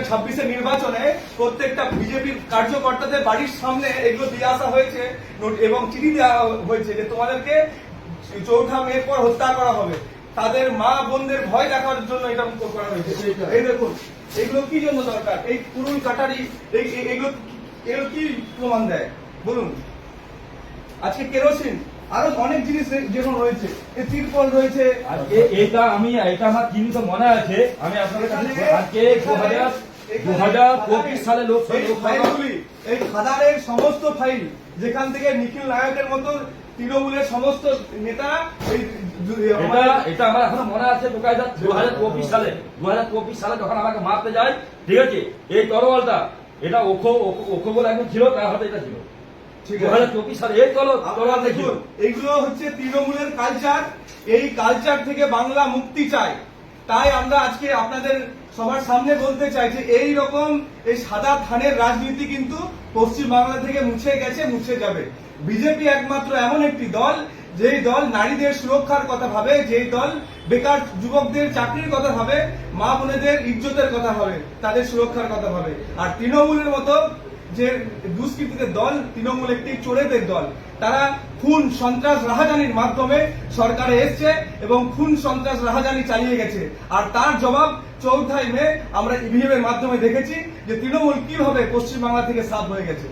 26-এর নির্বাচনে প্রত্যেকটা বিজেপির কার্যকর্তাদের বাড়ির সামনে এগুলো দিয়ে আসা হয়েছে এবং চিঠি দেওয়া হয়েছে যে তোমাদেরকে 4ঠা মের পর হত্যা করা হবে। তাদের মা বোনদের ভয় দেখার জন্য এটা করা হয়েছে। এই দেখুন এগুলো কি জন্য দরকার, এই কুরুল কাটারি এগুলো কি প্রমাণ দেয় বলুন? আজকে কেরোসিন আরো অনেক জিনিস যেমন রয়েছে, তিরপল রয়েছে। এটা আমার চিহ্নিত মনে আছে। আমি আপনাদের কাছে আজকে 2025 সালে এই খাদারের সমস্ত ফাইল, যেখান থেকে নিখিল নায়কের মতো তৃণমূলের সমস্ত নেতা এটা আমার এখনো মনে আছে। 2025 সালে যখন আমাকে মারতে যায়, ঠিক আছে, এই তরোয়ালটা এটা ওখো বলে একজন ছিল, তার হাতে এটা ছিল। 2024 সালে এই তরোয়াল দেখুন, এইগুলো হচ্ছে তৃণমূলের কালচার। এই কালচার থেকে বাংলা মুক্তি চায়। তাই আমরা আজকে আপনাদের সবার সামনে বলতে চাই যে এই রকম এই সাদা ধানের রাজনীতি কিন্তু পশ্চিম বাংলা থেকে মুছে গেছে, মুছে যাবে। বিজেপি একমাত্র এমন একটি দল যেই দল নারীদের সুরক্ষার কথা ভাবে, যেই দল বেকার যুবকদের চাকরির কথা ভাবে, মা বোনেদের ইজ্জতের কথা ভাবে, তাদের সুরক্ষার কথা ভাবে। আর তৃণমূলের মতো যে দুষ্কৃতীদের দল, তৃণমূল একটি চোরেদের দল। তারা খুন সন্ত্রাস রাহাজানির মাধ্যমে সরকারে এসছে এবং খুন সন্ত্রাস রাহাজানি চালিয়ে গেছে। আর তার জবাব 4ঠা মে আমরা ইভিএম এর মাধ্যমে দেখেছি যে তৃণমূল কিভাবে পশ্চিমবাংলা থেকে সাফ হয়ে গেছে।